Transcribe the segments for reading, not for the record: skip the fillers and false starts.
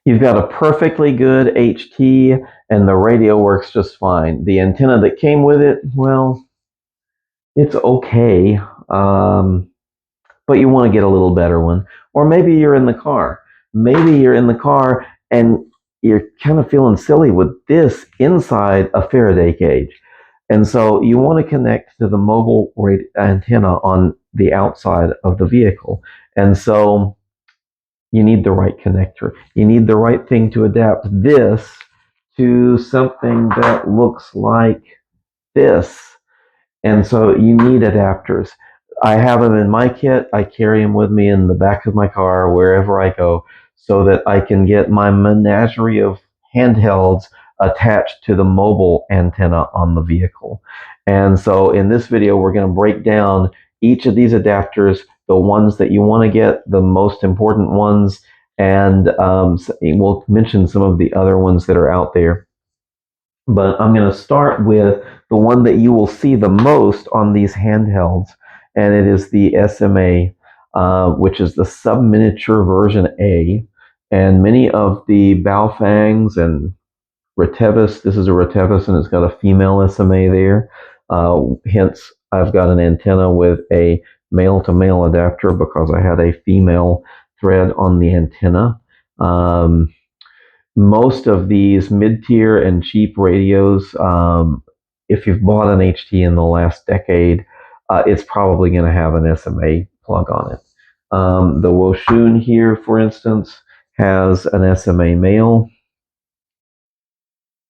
You've got a perfectly good HT, and the radio works just fine. The antenna that came with it, well, it's okay, but you want to get a little better one. Or maybe you're in the car. Maybe you're in the car and you're kind of feeling silly with this inside a Faraday cage. And so you want to connect to the mobile antenna on the outside of the vehicle. And so you need the right connector. You need the right thing to adapt this to something that looks like this. And so you need adapters. I have them in my kit. I carry them with me in the back of my car wherever I go so that I can get my menagerie of handhelds attached to the mobile antenna on the vehicle. And so in this video, we're going to break down each of these adapters, the ones that you want to get, the most important ones, and we'll mention some of the other ones that are out there. But I'm going to start with the one that you will see the most on these handhelds, and it is the SMA, which is the sub-miniature version A. And many of the Baofengs and Retevis, this is a Retevis and it's got a female SMA there. Hence, I've got an antenna with a male-to-male adapter because I had a female thread on the antenna. Most of these mid-tier and cheap radios, if you've bought an HT in the last decade, it's probably going to have an SMA plug on it. The Woshun here, for instance, has an SMA-Male,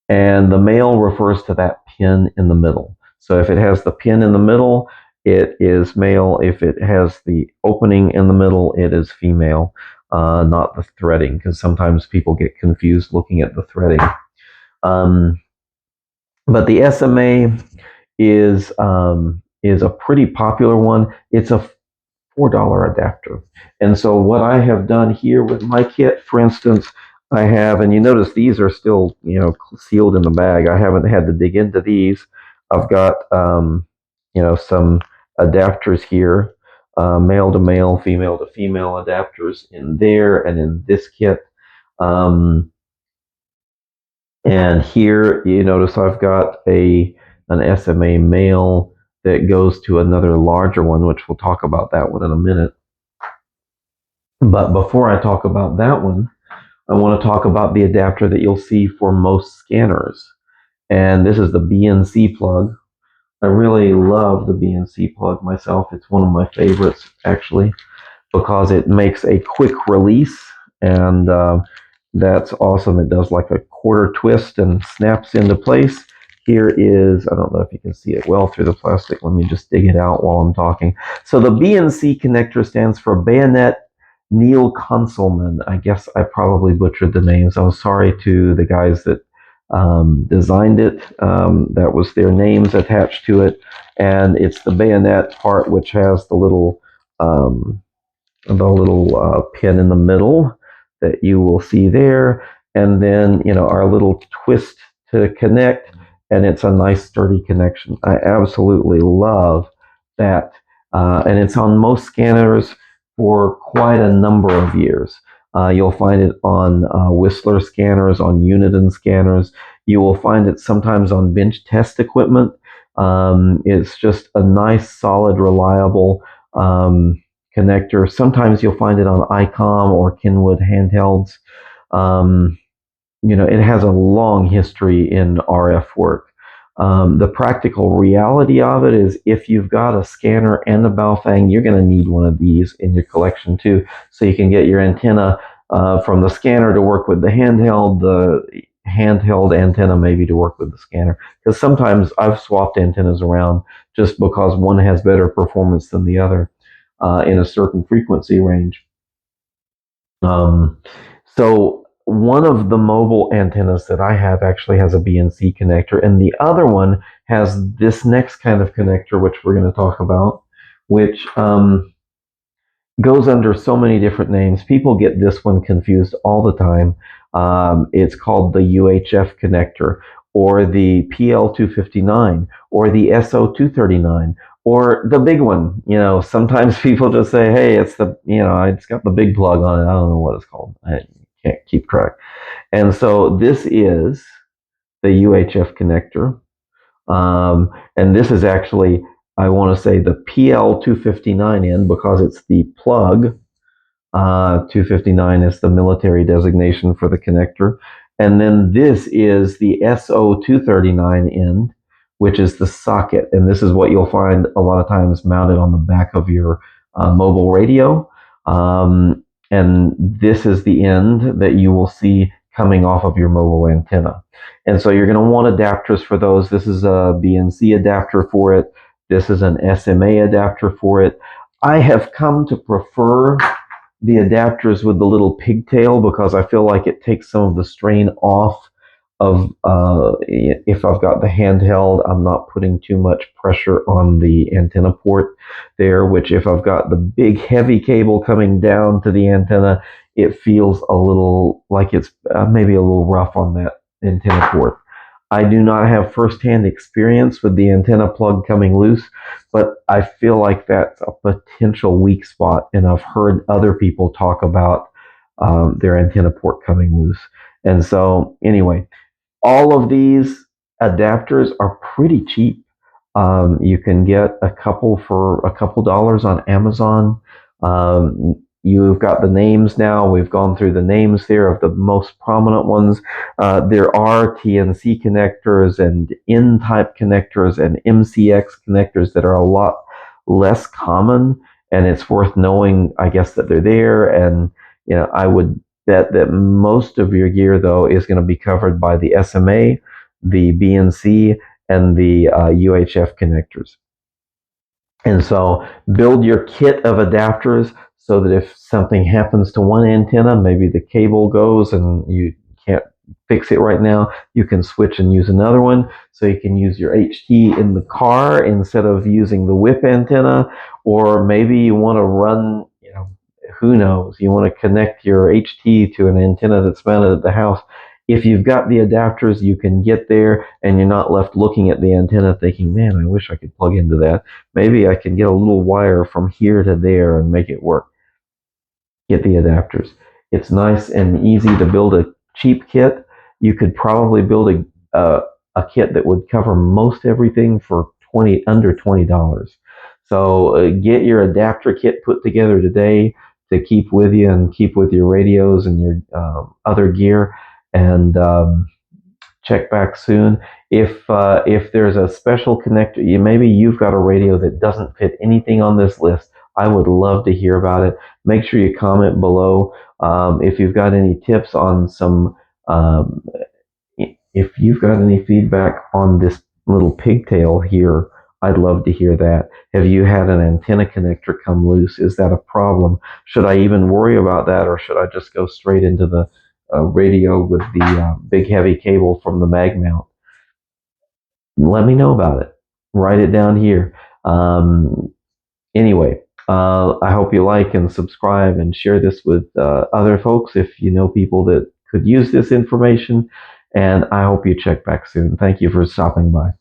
and the male refers to that pin in the middle. So if it has the pin in the middle, it is male. If it has the opening in the middle, it is female. Not the threading, because sometimes people get confused looking at the threading. But the SMA is a pretty popular one. It's a $4 adapter. And so what I have done here with my kit, for instance, I have, and you notice these are still, sealed in the bag. I haven't had to dig into these. I've got, some adapters here. Male to male, female to female adapters in there and in this kit. And here you notice I've got an SMA-Male that goes to another larger one, which we'll talk about that one in a minute. But before I talk about that one, I want to talk about the adapter that you'll see for most scanners. And this is the BNC plug. I really love the BNC plug myself. It's one of my favorites, actually, because it makes a quick release, and that's awesome. It does like a quarter twist and snaps into place. Here is, I don't know if you can see it well through the plastic. Let me just dig it out while I'm talking. So the BNC connector stands for Bayonet Neill-Concelman. I guess I probably butchered the names. I'm sorry to the guys that designed it. That was their names attached to it, and it's the bayonet part which has the little pin in the middle that you will see there, and then our little twist to connect, and it's a nice sturdy connection. I absolutely love that, and it's on most scanners for quite a number of years. You'll find it on Whistler scanners, on Uniden scanners. You will find it sometimes on bench test equipment. It's just a nice, solid, reliable connector. Sometimes you'll find it on ICOM or Kenwood handhelds. It has a long history in RF work. The practical reality of it is if you've got a scanner and a Baofeng, you're going to need one of these in your collection too, so you can get your antenna from the scanner to work with the handheld antenna maybe to work with the scanner. Because sometimes I've swapped antennas around just because one has better performance than the other in a certain frequency range. So one of the mobile antennas that I have actually has a BNC connector, and the other one has this next kind of connector, which we're going to talk about, which goes under so many different names. People get this one confused all the time. It's called the UHF connector, or the PL259, or the SO239, or the big one. Sometimes people just say, hey, it's got the big plug on it. I don't know what it's called. I can't keep track. And so this is the UHF connector. And this is actually, I want to say, the PL259N because it's the plug. 259 is the military designation for the connector. And then this is the SO239 end, which is the socket. And this is what you'll find a lot of times mounted on the back of your mobile radio. And this is the end that you will see coming off of your mobile antenna. And so you're going to want adapters for those. This is a BNC adapter for it. This is an SMA adapter for it. I have come to prefer the adapters with the little pigtail because I feel like it takes some of the strain off of if I've got the handheld, I'm not putting too much pressure on the antenna port there, which if I've got the big heavy cable coming down to the antenna, it feels a little like it's maybe a little rough on that antenna port. I do not have firsthand experience with the antenna plug coming loose, but I feel like that's a potential weak spot, and I've heard other people talk about their antenna port coming loose. And so, anyway, all of these adapters are pretty cheap. You can get a couple for a couple dollars on Amazon. You've got the names now. We've gone through the names there of the most prominent ones. There are TNC connectors and N-type connectors and MCX connectors that are a lot less common, and it's worth knowing, I guess, that they're there. And I would bet that most of your gear, though, is going to be covered by the SMA, the BNC, and the UHF connectors. And so build your kit of adapters so that if something happens to one antenna, maybe the cable goes and you can't fix it right now, you can switch and use another one. So you can use your HT in the car instead of using the whip antenna, or maybe you want to run, who knows, you want to connect your HT to an antenna that's mounted at the house. If you've got the adapters, you can get there and you're not left looking at the antenna thinking, man, I wish I could plug into that. Maybe I can get a little wire from here to there and make it work. Get the adapters. It's nice and easy to build a cheap kit. You could probably build a kit that would cover most everything for under $20. So get your adapter kit put together today to keep with you and keep with your radios and your other gear, and check back soon. If there's a special connector, maybe you've got a radio that doesn't fit anything on this list, I would love to hear about it. Make sure you comment below. If you've got any tips on some, if you've got any feedback on this little pigtail here, I'd love to hear that. Have you had an antenna connector come loose? Is that a problem? Should I even worry about that, or should I just go straight into the radio with the big heavy cable from the mag mount? Let me know about it. Write it down here. Anyway, I hope you like and subscribe and share this with other folks if you know people that could use this information. And I hope you check back soon. Thank you for stopping by.